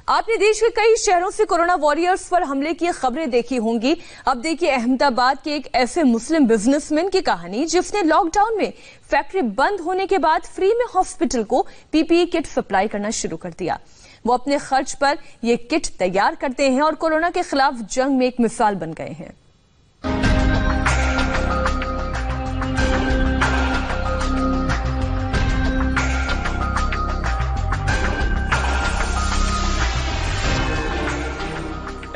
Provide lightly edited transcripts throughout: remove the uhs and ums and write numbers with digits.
आपने देश के कई शहरों से कोरोना वॉरियर्स पर हमले की खबरें देखी होंगी। अब देखिए अहमदाबाद के एक ऐसे मुस्लिम बिजनेसमैन की कहानी जिसने लॉकडाउन में फैक्ट्री बंद होने के बाद फ्री में हॉस्पिटल को पीपीई किट सप्लाई करना शुरू कर दिया। वो अपने खर्च पर ये किट तैयार करते हैं और कोरोना के खिलाफ जंग में एक मिसाल बन गए हैं।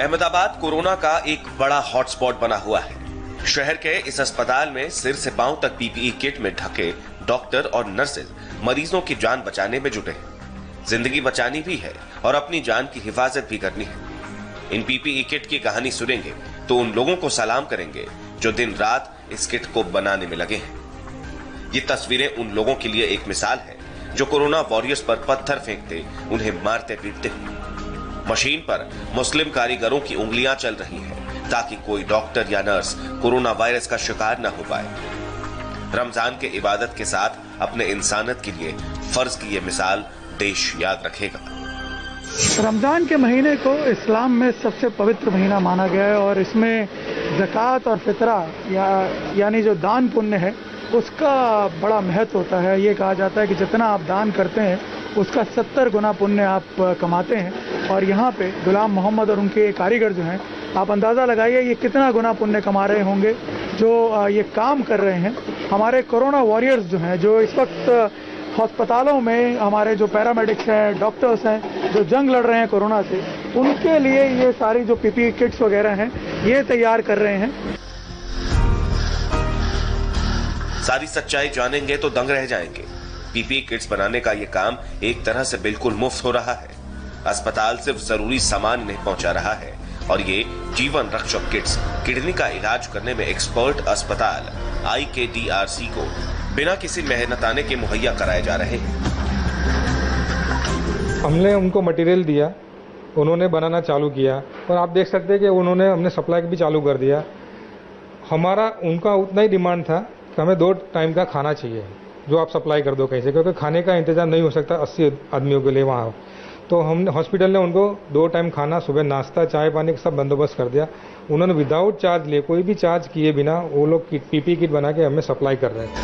अहमदाबाद कोरोना का एक बड़ा हॉटस्पॉट बना हुआ है। शहर के इस अस्पताल में सिर से पांव तक पीपीई किट में ढके डॉक्टर और नर्सेज मरीजों की जान बचाने में जुटे हैं। जिंदगी बचानी भी है और अपनी जान की हिफाजत भी करनी है। इन पीपीई किट की कहानी सुनेंगे तो उन लोगों को सलाम करेंगे जो दिन रात इस किट को बनाने में लगे हैं। ये तस्वीरें उन लोगों के लिए एक मिसाल है जो कोरोना वॉरियर्स पर पत्थर फेंकते, उन्हें मारते पीटते हैं। मशीन पर मुस्लिम कारीगरों की उंगलियां चल रही हैं ताकि कोई डॉक्टर या नर्स कोरोना वायरस का शिकार न हो पाए। रमजान के इबादत के साथ अपने इंसानियत के लिए फर्ज की ये मिसाल देश याद रखेगा। रमजान के महीने को इस्लाम में सबसे पवित्र महीना माना गया है और इसमें ज़कात और फितरा यानी जो दान पुण्य है उसका बड़ा महत्व होता है। ये कहा जाता है कि जितना आप दान करते हैं उसका 70 गुना पुण्य आप कमाते हैं। और यहाँ पे गुलाम मोहम्मद और उनके कारीगर जो हैं, आप अंदाज़ा लगाइए ये कितना गुना पुण्य कमा रहे होंगे जो ये काम कर रहे हैं। हमारे कोरोना वॉरियर्स जो हैं, जो इस वक्त अस्पतालों में हमारे जो पैरामेडिक्स हैं, डॉक्टर्स हैं, जो जंग लड़ रहे हैं कोरोना से, उनके लिए ये सारी जो पीपीई किट्स वगैरह हैं ये तैयार कर रहे हैं। सारी सच्चाई जानेंगे तो दंग रह जाएंगे। पीपीई किट्स बनाने का ये काम एक तरह से बिल्कुल मुफ्त हो रहा है। अस्पताल सिर्फ जरूरी सामान नहीं पहुंचा रहा है और ये जीवन रक्षक किट्स किडनी का इलाज करने में एक्सपर्ट अस्पताल IKDRC को बिना किसी मेहनताने के मुहैया कराए जा रहे हैं। हमने उनको मटेरियल दिया, उन्होंने बनाना चालू किया और आप देख सकते हैं कि उन्होंने हमने सप्लाई भी चालू कर दिया। हमारा उनका उतना ही डिमांड था कि हमें 2 टाइम का खाना चाहिए जो आप सप्लाई कर दो कैसे, क्योंकि खाने का इंतजाम नहीं हो सकता 80 आदमियों के लिए वहाँ। तो हमने हॉस्पिटल ने उनको 2 टाइम खाना, सुबह नाश्ता, चाय पानी का सब बंदोबस्त कर दिया। उन्होंने विदाउट चार्ज लिए, कोई भी चार्ज किए बिना वो लोग पीपीई किट बना के हमें सप्लाई कर रहे हैं।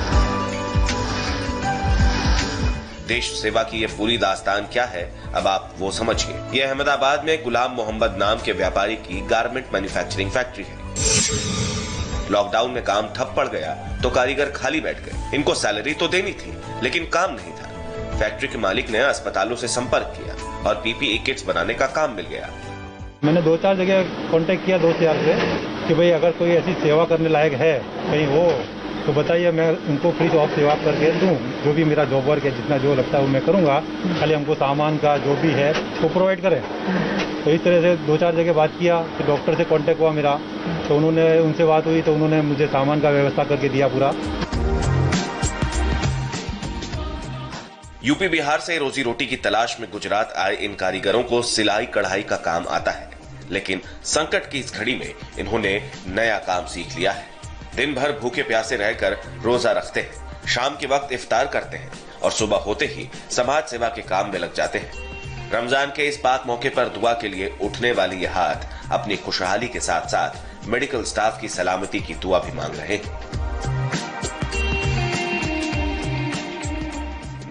देश सेवा की ये पूरी दास्तान क्या है, अब आप वो समझिए। ये अहमदाबाद में गुलाम मोहम्मद नाम के व्यापारी की गारमेंट मैन्युफैक्चरिंग फैक्ट्री है। लॉकडाउन में काम ठप पड़ गया तो कारीगर खाली बैठ गए। इनको सैलरी तो देनी थी लेकिन काम नहीं था। फैक्ट्री के मालिक ने अस्पतालों से संपर्क किया और पीपीई किट्स बनाने का काम मिल गया। मैंने 2-4 जगह कांटेक्ट किया दोस्त यार से कि भाई अगर कोई ऐसी सेवा करने लायक है कहीं हो तो बताइए, मैं उनको फ्री ऑफ सेवा करके दूं। जो भी मेरा जॉब वर्क है, जितना जो लगता है वो मैं करूंगा, खाली हमको सामान का जो भी है वो प्रोवाइड करें। तो इस तरह से 2-4 जगह बात किया, फिर डॉक्टर से कांटेक्ट हुआ मेरा, तो उनसे बात हुई तो उन्होंने मुझे सामान का व्यवस्था करके दिया पूरा। यूपी बिहार से रोजी रोटी की तलाश में गुजरात आए इन कारीगरों को सिलाई कढ़ाई का काम आता है, लेकिन संकट की इस घड़ी में इन्होंने नया काम सीख लिया है। दिन भर भूखे प्यासे रहकर रोजा रखते हैं, शाम के वक्त इफ्तार करते हैं और सुबह होते ही समाज सेवा के काम में लग जाते हैं। रमजान के इस पाक मौके पर दुआ के लिए उठने वाली ये हाथ अपनी खुशहाली के साथ साथ मेडिकल स्टाफ की सलामती की दुआ भी मांग रहे हैं।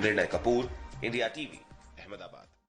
निर्णय कपूर, इंडिया टीवी।